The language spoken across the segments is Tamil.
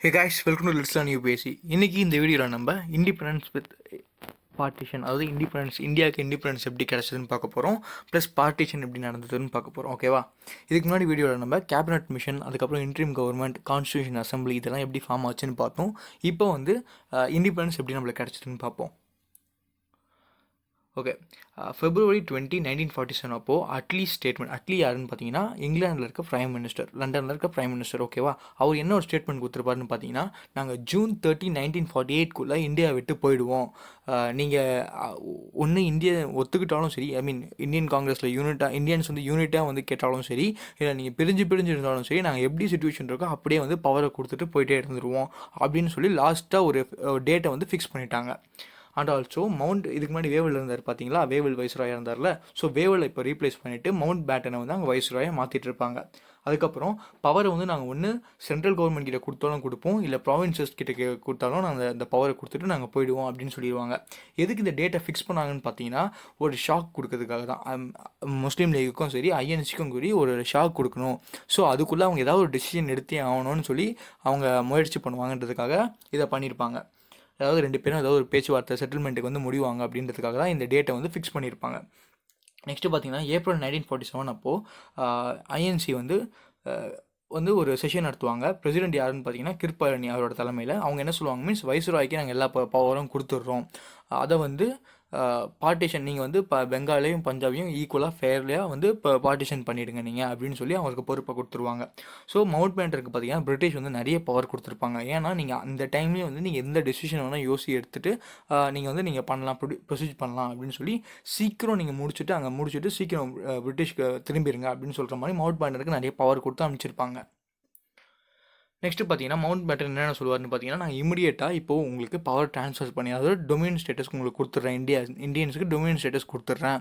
Hey guys, welcome to let's learn UPSC. இன்றைக்கி இந்த வீடியோவில் நம்ம இண்டிபெண்டன்ஸ் வித் பார்ட்டிஷன், அதாவது இந்தியாவுக்கு இண்டிபெண்டன்ஸ் எப்படி கிடச்சதுன்னு பார்க்க போகிறோம். ப்ளஸ் பார்ட்டிஷன் எப்படி நடந்ததுன்னு பார்க்க போகிறோம். ஓகேவா? இதுக்கு முன்னாடி வீடியோவில் நம்ம கேபினட் மிஷன், அதுக்கப்புறம் இன்ட்ரீம் கவர்மெண்ட், கான்ஸ்டியூஷன் அசம்பிளி இதெல்லாம் எப்படி ஃபார்ம் ஆச்சுன்னு பார்த்தோம். இப்போ வந்து இண்டிபெண்டன்ஸ் எப்படி நம்மளுக்கு கிடச்சிதுன்னு பார்ப்போம். ஓகே, February 20, 1947 அப்போது அட்லி ஸ்டேட்மெண்ட். அட்லி யாருன்னு பார்த்தீங்கன்னா இங்கிலாந்தில் இருக்க ப்ரைம் மினிஸ்டர், லண்டனில் இருக்க ப்ரைம் மினிஸ்டர். ஓகேவா? அவர் என்ன ஒரு ஸ்டேட்மெண்ட் கொடுத்துருப்பாருன்னு பார்த்தீங்கன்னா, நாங்கள் June 30, 1948 இந்தியா விட்டு போயிடுவோம். நீங்கள் ஒன்று இந்தியா ஒத்துக்கிட்டாலும் சரி, ஐ மீன் இந்தியன் காங்கிரஸில் இந்தியன்ஸ் வந்து யூனிட்டாக வந்து கேட்டாலும் சரி, இல்லை நீங்கள் பிரிஞ்சு இருந்தாலும் சரி, நாங்கள் எப்படி சுச்சுவேஷன் இருக்கோ அப்படியே வந்து பவரை கொடுத்துட்டு போயிட்டே இருந்துருவோம் அப்படின்னு சொல்லி லாஸ்ட்டாக ஒரு டேட்டை வந்து ஃபிக்ஸ் பண்ணிட்டாங்க. அண்ட் ஆல்சோ இதுக்கு முன்னாடி வேவல் இருந்தார் பார்த்தீங்களா, வேவல் வைஸ்ராயாக இருந்தார்ல. ஸோ வேவலை இப்போ ரீப்ளேஸ் பண்ணிவிட்டு மவுண்ட் பேட்டனை வந்து அங்கே வைஸ்ராயை மாற்றிட்டு இருப்பாங்க. அதுக்கப்புறம் பவரை வந்து நாங்கள் ஒன்று சென்ட்ரல் கவர்மெண்ட் கிட்ட கொடுத்தாலும் கொடுப்போம், இல்லை ப்ராவின்சஸ் கிட்ட கொடுத்தாலும் நாங்கள் இந்த பவரை கொடுத்துட்டு நாங்கள் போயிடுவோம் அப்படின்னு சொல்லிடுவாங்க. எதுக்கு இந்த டேட்டை ஃபிக்ஸ் பண்ணாங்கன்னு பார்த்தீங்கன்னா, ஒரு ஷாக் கொடுக்கறதுக்காக தான். முஸ்லீம் லீக்குக்கும் சரி, ஐஎன்சிக்கும் சரி ஒரு ஷாக் கொடுக்கணும். ஸோ அதுக்குள்ளே அவங்க ஏதாவது ஒரு டெசிஷன் எடுத்தே ஆகணும்னு சொல்லி அவங்க முயற்சி பண்ணுவாங்கன்றதுக்காக இதை பண்ணியிருப்பாங்க. அதாவது ரெண்டு பேரும் ஏதாவது ஒரு பேச்சுவார்த்தை செட்டில்மெண்ட்டுக்கு வந்து முடிவாங்க அப்படின்றதுக்காக தான் இந்த டேட்டை வந்து ஃபிக்ஸ் பண்ணியிருப்பாங்க. நெக்ஸ்ட்டு பார்த்தீங்கன்னா April 1947 அப்போது ஐஎன்சி வந்து வந்து ஒரு செஷன் நடத்துவாங்க. பிரசிடென்ட் யாருன்னு பார்த்தீங்கன்னா கிருப்பழனி அவரோட தலைமையில். அவங்க என்ன சொல்லுவாங்க, மீன்ஸ் வைஸ்ராய்க்கு நாங்கள் எல்லா பவரும் கொடுத்துட்றோம். அதை வந்து பார்ட்டிஷன் நீங்கள் வந்து பெங்காலையும் பஞ்சாபையும் ஈக்குவலாக ஃபேர்லியாக வந்து இப்போ பார்ட்டிஷன் பண்ணிவிடுங்க நீங்கள் அப்படின்னு சொல்லி அவங்களுக்கு பொறுப்பை கொடுத்துருவாங்க. ஸோ மவுண்ட் பேட்டருக்கு பார்த்தீங்கன்னா பிரிட்டிஷ் வந்து நிறைய பவர் கொடுத்துருப்பாங்க. ஏன்னா நீங்கள் அந்த டைம்லேயே வந்து நீங்கள் எந்த டெசிஷன் வேணால் எடுத்துகிட்டு நீங்கள் வந்து நீங்கள் பண்ணலாம், ப்ரொசீஜ் பண்ணலாம் அப்படின்னு சொல்லி சீக்கிரம் நீங்கள் முடிச்சுட்டு சீக்கிரம் பிரிட்டிஷ்க்கு திரும்பிடுங்க அப்படின்னு சொல்கிற மாதிரி மவுண்ட் பேட்டருக்கு நிறைய பவர் கொடுத்து அனுப்பிச்சிருப்பாங்க. நெக்ஸ்ட்டு பார்த்தீங்கன்னா மவுண்ட் பேட்டன் என்னென்ன சொல்லுவார்னு பார்த்தீங்கன்னா, நான் இமிடியேட்டாக இப்போது உங்களுக்கு பவர் ட்ரான்ஸ்ஃபர் பண்ணி, அதாவது டொமினியன் ஸ்டேட்டஸ்க்கு உங்களுக்கு கொடுத்துட்றேன், இந்தியன்ஸுக்கு டொமினியன் ஸ்டேட்டஸ் கொடுத்துட்றேன்.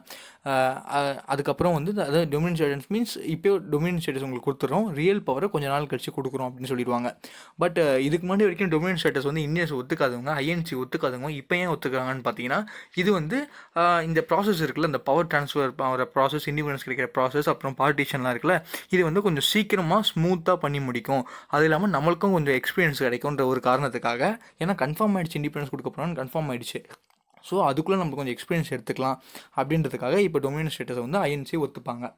அதுக்கப்புறம் வந்து அதாவது டொமினியன் ஸ்டேட்டஸ் மீன்ஸ் இப்போ டொமினியன் ஸ்டேட்டஸ் உங்களுக்கு கொடுத்துட்றோம், ரியல் பவரை கொஞ்சம் நாள் கழிச்சு கொடுக்குறோம் அப்படின்னு சொல்லிடுவாங்க. பட் இதுக்கு முன்னாடி வரைக்கும் டொமினியன் ஸ்டேட்டஸ் வந்து இந்தியன்ஸ் ஒத்துக்காதவங்க, ஐஎன்சி ஒத்துக்காதவங்க இப்போ ஏன் ஒத்துக்கிறாங்கன்னு பார்த்தீங்கன்னா, இது வந்து இந்த ப்ராசஸ் இருக்குல்ல, இந்த பவர் ட்ரான்ஸ்ஃபர் ஆகிற ப்ராசஸ், இண்டிபெண்டன்ஸ் கிடைக்கிற ப்ராசஸ், அப்புறம் பார்ட்டிஷன்லாம் இருக்குல்ல, இது வந்து கொஞ்சம் சீக்கிரமாக ஸ்மூத்தாக பண்ணி முடிக்கும். அது இல்லாமல் நம்மளுக்கும் கொஞ்சம் எக்ஸ்பீரியன்ஸ் கிடைக்கும்ன்ற ஒரு காரணத்துக்காக, ஏன்னா கன்ஃபார்ம் ஆகிடுச்சு, இண்டிபெண்டன்ஸ் கொடுக்க போகிறோன்னு கன்ஃபார்ம் ஆகிடுச்சு. ஸோ அதுக்குள்ளே நம்ம கொஞ்சம் எக்ஸ்பீரியன்ஸ் எடுத்துக்கலாம் அப்படின்றதுக்காக இப்போ டொமினியன் ஸ்டேட்டஸை வந்து ஐஎன்சி ஒத்துப்பாங்க.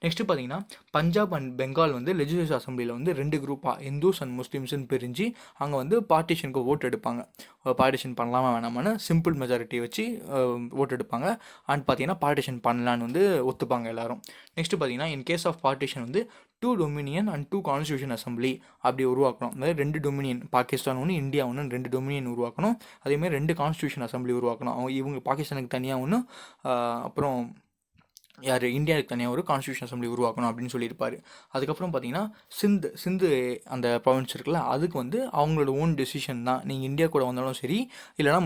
நெக்ஸ்ட்டு பார்த்தீங்கன்னா பஞ்சாப் அண்ட் பெங்கால் வந்து லெஜிஸ்லேட்டிவ் அசம்பிளியில் வந்து 2 குரூப்பாக இந்துஸ் அண்ட் முஸ்லீம்ஸ்னு பிரிஞ்சு அங்கே வந்து பார்ட்டிஷனுக்கு ஓட்டு எடுப்பாங்க. பார்ட்டிஷன் பண்ணலாமா வேணாமான்னு சிம்பிள் மெஜாரிட்டி வச்சு ஓட்டு எடுப்பாங்க. அண்ட் பார்த்தீங்கன்னா பார்ட்டிஷன் பண்ணலான்னு வந்து ஒத்துப்பாங்க எல்லோரும். நெக்ஸ்ட்டு பார்த்தீங்கன்னா இன் கேஸ் ஆஃப் பார்ட்டிஷன் வந்து 2 டொமினியன் அண்ட் 2 கான்ஸ்டியூஷன் அசம்பிளி அப்படி உருவாக்கணும். அதாவது 2 டொமினியன், பாகிஸ்தான் ஒன்று, இந்தியா ஒன்று, 2 டொமினியன் உருவாக்கணும். அதேமாதிரி 2 கான்ஸ்டியூஷன் அசம்பிளி உருவாக்கணும். இவங்க பாகிஸ்தானுக்கு தனியாக ஒன்று, அப்புறம் இந்தியாவுக்கு தனியாக ஒரு கான்ஸ்டியூஷன் அசம்பிளி உருவாக்கணும் அப்படின்னு சொல்லியிருப்பார். அதுக்கப்புறம் பார்த்தீங்கன்னா சிந்து அந்த ப்ராவின்ஸ் இருக்குல்ல, அதுக்கு வந்து அவங்களோட ஓன் டெசிஷன் தான். நீங்கள் இந்தியா கூட வந்தாலும் சரி, இல்லைனா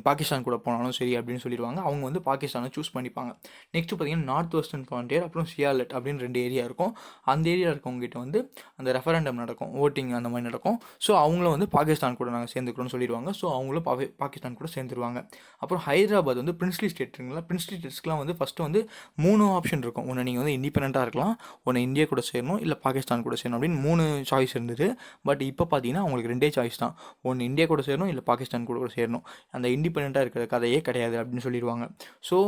பாகிஸ்தான் கூட போனாலும் சரி அப்படின்னு சொல்லிடுவாங்க. அவங்க வந்து பாகிஸ்தானை சூஸ் பண்ணிப்பாங்க. நெக்ஸ்ட்டு பார்த்தீங்கன்னா நார்த் வெஸ்டர்ன் ஃப்ரான்டியர், அப்புறம் சியாலட் அப்படின்னு 2 ஏரியா இருக்கும். அந்த ஏரியா இருக்கவங்ககிட்ட வந்து அந்த ரெஃபரண்டம் நடக்கும், ஓட்டிங் அந்த மாதிரி நடக்கும். ஸோ அவங்களும் வந்து பாகிஸ்தான் கூட நாங்கள் சேர்ந்துக்கிறோம்னு சொல்லிடுவாங்க. ஸோ அவங்களும் பாகிஸ்தான் கூட சேர்ந்துருவாங்க. அப்புறம் ஹைதராபாத் வந்து பிரின்ஸ்லி ஸ்டேட் இருக்குங்களா, பிரின்ஸ்லி ஸ்டேட்ஸ்க்குலாம் வந்து ஃபஸ்ட்டு வந்து 3 ஆப்ஷன் இருக்கும். ஒன்று நீங்கள் வந்து இண்டிபெண்ட்டாக இருக்கலாம், ஒன்று இந்தியா கூட சேரணும், இல்லை பாகிஸ்தான் கூட சேரணும் அப்படின்னு 3 சாய்ஸ் இருந்தது. பட் இப்போ பார்த்தீங்கன்னா உங்களுக்கு 2 சாய்ஸ் தான். ஒன்று இந்தியா கூட சேரணும், இல்லை பாகிஸ்தான் கூட சேரணும். அந்த இண்டிபெண்ட்டாக இருக்கிற கதையே கிடையாது அப்படின்னு சொல்லிடுவாங்க. ஸோ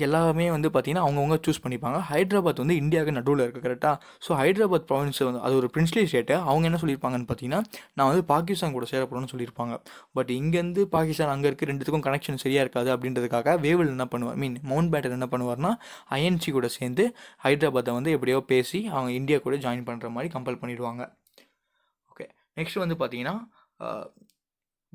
எல்லாமே வந்து பார்த்தீங்கன்னா அவங்கவுங்க சூஸ் பண்ணிப்பாங்க. ஹைதராபாத் வந்து இந்தியாவுக்கு நடுவில் இருக்குது, கரெக்டாக. ஸோ ஹைதராபாத் ப்ராவின்ஸ் வந்து அது ஒரு பிரின்ஸ்லி ஸ்டேட்டு. அவங்க என்ன சொல்லியிருப்பாங்கன்னு பார்த்தீங்கன்னா, நான் வந்து பாகிஸ்தான் கூட சேரப்படணும்னு சொல்லியிருப்பாங்க. பட் இங்கேருந்து பாகிஸ்தான் அங்கே இருக்குது, ரெண்டுத்துக்கும் கனெக்ஷன் சரியாக இருக்காது அப்படின்றதுக்காக வேவல் என்ன பண்ணுவார், மவுண்ட் பேட்டன் என்ன பண்ணுவார்னா, ஐஎன்சி கூட சேர்ந்து ஹைதராபாத்தை வந்து எப்படியோ பேசி அவங்க இந்தியா கூட ஜாயின் பண்ணுற மாதிரி கம்பல் பண்ணிடுவாங்க. ஓகே, நெக்ஸ்ட் வந்து பார்த்தீங்கன்னா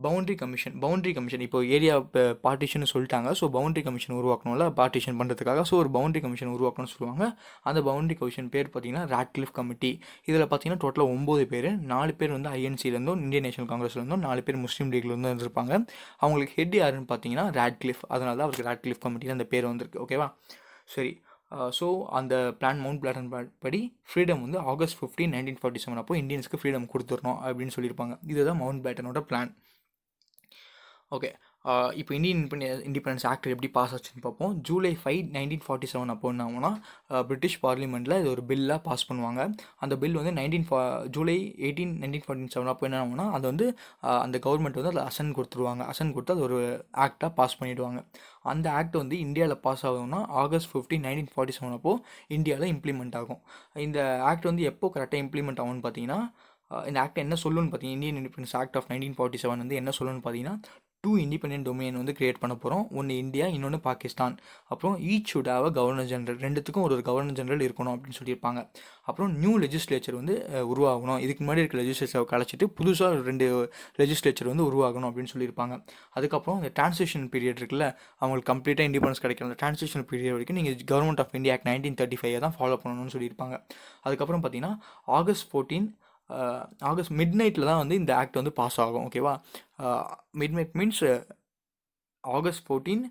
பவுண்ட்ரி கமிஷன் இப்போ ஏரியா பார்ட்டிஷன் சொல்லிட்டாங்க. ஸோ பவுண்ட்ரி கமிஷன் உருவாக்கணும்ல பார்ட்டிஷன் பண்ணுறதுக்காக. ஸோ ஒரு பவுண்ட்ரி கமிஷன் உருவாக்கணும்னு சொல்லுவாங்க. அந்த பவுண்ட்ரி கமிஷன் பேர் பார்த்தீங்கன்னா ராட்க்ளிஃப் கமிட்டி. இதில் பார்த்தீங்கன்னா டோட்டலாக 9 பேர். 4 பேர் வந்து ஐஎன்சிலேருந்தும் இந்தியன் நேஷனல் காங்கிரஸ்லேருந்தும், 4 பேர் முஸ்லீம் லீக்லேருந்தும் இருந்திருப்பாங்க. அவங்களுக்கு ஹெட் யாருன்னு பார்த்தீங்கன்னா ராட்க்ளிஃப். அதனால தான் அவருக்கு ராட்க்ளிஃப் கமிட்டின்னு அந்த பேர் வந்திருக்கு. ஓகேவா? சரி. ஸோ அந்த மவுண்ட் பேட்டன் படி ஃப்ரீடம் வந்து August 15, 1947 அப்போ இந்தியன்ஸ்க்கு ஃப்ரீடம் கொடுத்துடணும் அப்படின்னு சொல்லியிருப்பாங்க. இதுதான் மவுண்ட் பேட்டனோட பிளான். ஓகே, இப்போ இந்தியன் இண்டிபெண்டன்ஸ் ஆக்ட் எப்படி பாஸ் ஆச்சுன்னு பார்ப்போம். ஜூலை 5, 1947 அப்போ என்ன ஆகும்னா பிரிட்டிஷ் பார்லிமெண்ட்டில் இது ஒரு பில்லாக பாஸ் பண்ணுவாங்க. அந்த பில் வந்து ஜூலை 18, 1947 அப்போ என்ன ஆகும்னா அது வந்து அந்த கவர்மெண்ட் வந்து அதில் அசன் கொடுத்துருவாங்க. அசன் கொடுத்து அது ஒரு ஆக்டாக பாஸ் பண்ணிவிடுவாங்க. அந்த ஆக்ட் வந்து இந்தியாவில் பாஸ் ஆகும்னா ஆகஸ்ட் 15, 1947 அப்போது இந்தியாவில் இம்ப்ளிமெண்ட் ஆகும். இந்த ஆக்ட் வந்து எப்போ கரெக்டாக இம்ப்ளிமெண்ட் ஆகும்னு பார்த்தீங்கன்னா, இந்த ஆக்ட் என்ன சொல்லுன்னு பார்த்தீங்கன்னா, இந்தியன் இண்டிபெண்டன்ஸ் ஆக்ட் ஆஃப் 1947 வந்து என்ன சொல்லுன்னு பார்த்தீங்கன்னா, 2 இண்டிபெண்டன்ட் டொமைன் வந்து கிரியேட் பண்ண போகிறோம். ஒன்று இந்தியா, இன்னொன்று பாகிஸ்தான். அப்புறம் each should have a governor general, ரெண்டுத்துக்கும் ஒரு கவர்னர் ஜெனரல் இருக்கணும் அப்படின்னு சொல்லியிருப்பாங்க. அப்புறம் நியூ லெஜிஸ்லேச்சர் வந்து உருவாகணும். இதுக்கு முன்னாடி இருக்க லெஜிஸ்லேச்சரை கலைச்சிட்டு புதுசாக 2 லெஜிஸ்லேச்சர் வந்து உருவாகணும் அப்படின்னு சொல்லியிருப்பாங்க. அதுக்கப்புறம் இந்த டிரான்சிஷன் பீரியட் இருக்குல்ல, அவங்களுக்கு கம்ப்ளீட்டாக இண்டிபெண்டன்ஸ் கிடைக்கிற அந்த டிரான்சிஷன் பீரியட் வரைக்கும் நீங்கள் கவர்மெண்ட் ஆஃப் இந்தியா ஆக்ட் 1935 தான் ஃபாலோ பண்ணணும்னு சொல்லியிருப்பாங்க. அதுக்கப்புறம் பார்த்தீங்கன்னா ஆகஸ்ட் 14 மிட் நைட்டில் தான் வந்து இந்த ஆக்ட் வந்து பாஸ் ஆகும். ஓகேவா? மிட் நைட் மீன்ஸ் ஆகஸ்ட் 14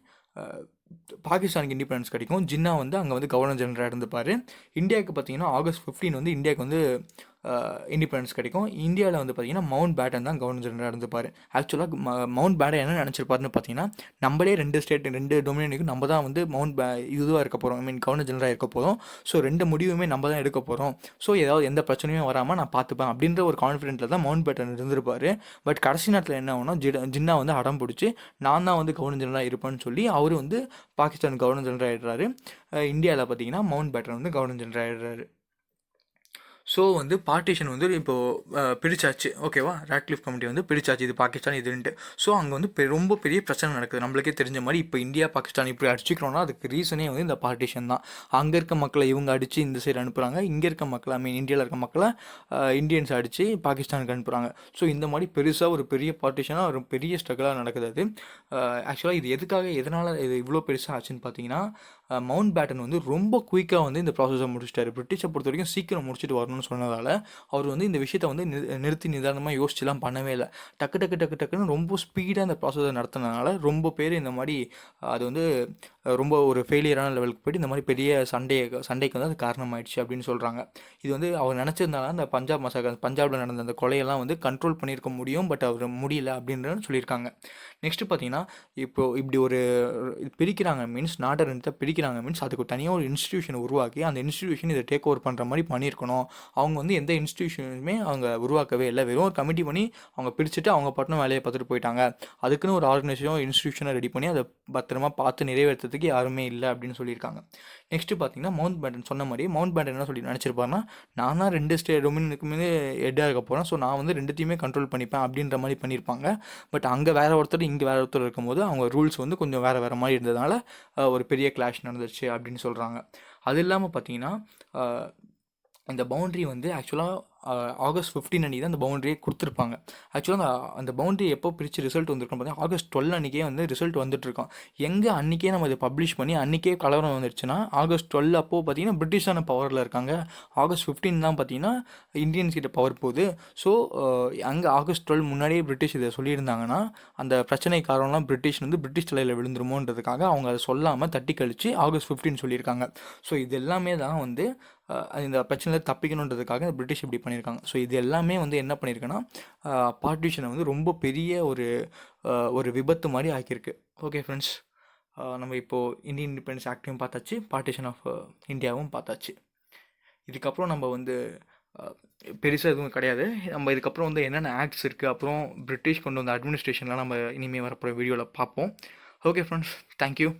பாகிஸ்தானுக்கு இண்டிபெண்டன்ஸ் கிடைக்கும். ஜின்னா வந்து அங்கே வந்து கவர்னர் ஜெனரலாக இருந்துப்பார். இந்தியாவுக்கு பார்த்தீங்கன்னா ஆகஸ்ட் 15 வந்து இந்தியாவுக்கு வந்து இண்டிபெண்டன்ஸ் கிடைக்கும். இந்தியாவில் வந்து பார்த்தீங்கன்னா மவுண்ட் பேட்டன் தான் கவர்னர் ஜெனரலாக இருந்துப்பார். ஆக்சுவலாக மவுண்ட் பேட்டன் என்ன நினச்சிருப்பாருன்னு பார்த்தீங்கன்னா, நம்மளே 2 டொமினியனுக்கும் நம்ம தான் வந்து இதுவாக இருக்க போகிறோம், ஐ மீன் கவர்னர் ஜெனரலாக இருக்க போகிறோம். ஸோ 2 முடிவுமே நம்ம தான் எடுக்க போகிறோம். ஸோ ஏதாவது எந்த பிரச்சனையும் வராமல் நான் பார்த்துப்பேன் அப்படின்ற ஒரு கான்ஃபிடென்ட்டில் தான் மவுண்ட் பேட்டன் இருந்திருப்பார். பட் கடைசி நேரத்தில் என்ன ஆகும்னா ஜின்னா வந்து அடம் பிடிச்சி நான் தான் வந்து கவர்னர் ஜெனரலாக இருப்பேன்னு சொல்லி அவர் வந்து பாகிஸ்தான் கவர்னர் ஜெனரல் ஆகிடுறாரு. இந்தியாவில் பார்த்தீங்கன்னா மவுண்ட் பேட்டன் வந்து கவர்னர் ஜெனரல் ஆகிடுறாரு. ஸோ வந்து பார்ட்டிஷன் வந்து இப்போது பிரிச்சாச்சு. ஓகேவா? ராட்க்ளிஃப் கமிட்டி வந்து பிரிச்சாச்சு, இது பாகிஸ்தான் இதுன்ட்டு. ஸோ அங்கே வந்து ரொம்ப பெரிய பிரச்சனை நடக்குது. நம்மளுக்கே தெரிஞ்ச மாதிரி இப்போ இந்தியா பாகிஸ்தான் இப்படி அடிச்சிக்கிறோன்னா அதுக்கு ரீசனே வந்து இந்த பார்ட்டிஷன் தான். அங்கே இருக்க மக்களை இவங்க அடித்து இந்த சைடு அனுப்புகிறாங்க, இங்கே இருக்க மக்களை, ஐ மீன் இந்தியாவில் இருக்க மக்களை இந்தியன்ஸ் அடித்து பாகிஸ்தானுக்கு அனுப்புகிறாங்க. ஸோ இந்த மாதிரி பெருசாக ஒரு பெரிய பார்ட்டிஷனாக ஒரு பெரிய ஸ்ட்ரகிளாக நடக்குது. அது ஆக்சுவலாக இது எதனால் இது இவ்வளோ பெருசாக ஆச்சுன்னு பார்த்தீங்கன்னா, மவுண்ட் பேட்டன் வந்து ரொம்ப குயிக்காக வந்து இந்த ப்ராசஸை முடிச்சிட்டாரு. பிரிட்டிஷை பொறுத்த வரைக்கும் சீக்கிரம் முடிச்சுட்டு வரணும்னு சொன்னதால் அவர் வந்து இந்த விஷயத்தை வந்து நிறுத்தி நிதானமாக யோசிச்சுலாம் பண்ணவே இல்லை. டக்குன்னு ரொம்ப ஸ்பீடாக இந்த ப்ராசஸை நடத்தினதுனால ரொம்ப பேர் இந்த மாதிரி அது வந்து ரொம்ப ஒரு ஃபெயிலியரான லெவலுக்கு போய்ட்டு இந்த மாதிரி பெரிய சண்டைக்கு வந்து அது காரணமாயிடுச்சு அப்படின்னு சொல்கிறாங்க. இது வந்து அவர் நினச்சிருந்தாலும் அந்த பஞ்சாபில் நடந்த அந்த கொலையெல்லாம் வந்து கண்ட்ரோல் பண்ணியிருக்க முடியும், பட் அவர் முடியல அப்படின்றன்னு சொல்லியிருக்காங்க. நெக்ஸ்ட்டு பார்த்தீங்கன்னா, இப்போது இப்படி ஒரு பிரிக்கிறாங்க மீன்ஸ் நாட்டை 2 பிரிக்கிறாங்க மீன்ஸ் அதுக்கு தனியாக ஒரு இன்ஸ்டியூஷன் உருவாக்கி அந்த இன்ஸ்டியூஷன் இதை டேக் ஓவர் பண்ணுற மாதிரி பண்ணியிருக்கணும். அவங்க வந்து எந்த இன்ஸ்டியூஷனுமே அவங்க உருவாக்கவே இல்லை. வெறும் ஒரு கமிட்டி பண்ணி அவங்க பிரிச்சுட்டு அவங்க பாட்டுன்னு வேலையை பார்த்துட்டு போயிட்டாங்க. அதுக்குன்னு ஒரு ஆர்கனைசேஷன் இன்ஸ்டியூஷனை ரெடி பண்ணி அதை பத்திரமா பார்த்து நிறைவேற்றுறதுக்கு யாருமே இல்லை அப்படின்னு சொல்லியிருக்காங்க. நெக்ஸ்ட்டு பார்த்தீங்கன்னா மவுண்ட் பேட்டன் சொன்ன மாதிரி மவுண்ட் பேட்டன் என்ன சொல்லி நினச்சிருப்பாருன்னா, நான் தான் 2 டொமினியனுக்குமே ஹெட்டாக இருக்க போகிறேன், ஸோ நான் வந்து 2த்தையுமே கண்ட்ரோல் பண்ணிப்பேன் அப்படின்ற மாதிரி பண்ணியிருப்பாங்க. பட் அங்கே வேறு ஒருத்தர் இங்கே வேறு ஒருத்தர் இருக்கும்போது அவங்க ரூல்ஸ் வந்து கொஞ்சம் வேறு மாதிரி இருந்ததுனால ஒரு பெரிய கிளாஷ் நடந்துருச்சு அப்படின்னு சொல்கிறாங்க. அது இல்லாமல் பார்த்தீங்கன்னா இந்த பவுண்ட்ரி வந்து ஆக்சுவலாக ஆகஸ்ட் 15 அன்றைக்கி தான் அந்த பவுண்ட்ரியை கொடுத்துருப்பாங்க. ஆக்சுவலாக அந்த பவுண்ட்ரி எப்போ பிரித்து ரிசல்ட் வந்திருக்கோம் பார்த்தீங்கன்னா ஆகஸ்ட் 12 அன்றைக்கே வந்து ரிசல்ட் வந்துட்டுருக்கோம். எங்கே அன்றைக்கே நம்ம இதை பப்ளிஷ் பண்ணி அன்றைக்கே கலவரம் வந்துருச்சுன்னா ஆகஸ்ட் 12 அப்போது பார்த்தீங்கன்னா பிரிட்டிஷான பவரில் இருக்காங்க. ஆகஸ்ட் 15 தான் பார்த்தீங்கன்னா இந்தியன்ஸ் கிட்ட பவர் போகுது. ஸோ அங்கே ஆகஸ்ட் 12 முன்னாடியே பிரிட்டிஷ் இதை சொல்லியிருந்தாங்கன்னா அந்த பிரச்சனை காரணம்லாம் பிரிட்டிஷ் தலையில் விழுந்துருமோன்றதுக்காக அவங்க அதை சொல்லாமல் தட்டி கழித்து ஆகஸ்ட் 15 சொல்லியிருக்காங்க. ஸோ இது எல்லாமே தான் வந்து இந்த பிரச்சனையில் தப்பிக்கணுன்றதுக்காக பிரிட்டிஷ் இப்படி பண்ணியிருக்காங்க. ஸோ இது எல்லாமே வந்து என்ன பண்ணியிருக்குன்னா பார்ட்டிஷனை வந்து ரொம்ப பெரிய ஒரு விபத்து மாதிரி ஆக்கியிருக்கு. ஓகே ஃப்ரெண்ட்ஸ், நம்ம இப்போது இந்தியன் இண்டிபெண்டன்ஸ் ஆக்டையும் பார்த்தாச்சு, பார்ட்டிஷன் ஆஃப் இந்தியாவும் பார்த்தாச்சு. இதுக்கப்புறம் நம்ம வந்து பெருசாக எதுவும் கிடையாது. நம்ம இதுக்கப்புறம் வந்து என்னென்ன ஆக்ட்ஸ் இருக்குது, அப்புறம் பிரிட்டிஷ் கொண்டு வந்த அட்மினிஸ்ட்ரேஷன்லாம் நம்ம இனிமேல் வரப்போகிற வீடியோவில் பார்ப்போம். Okay friends, thank you.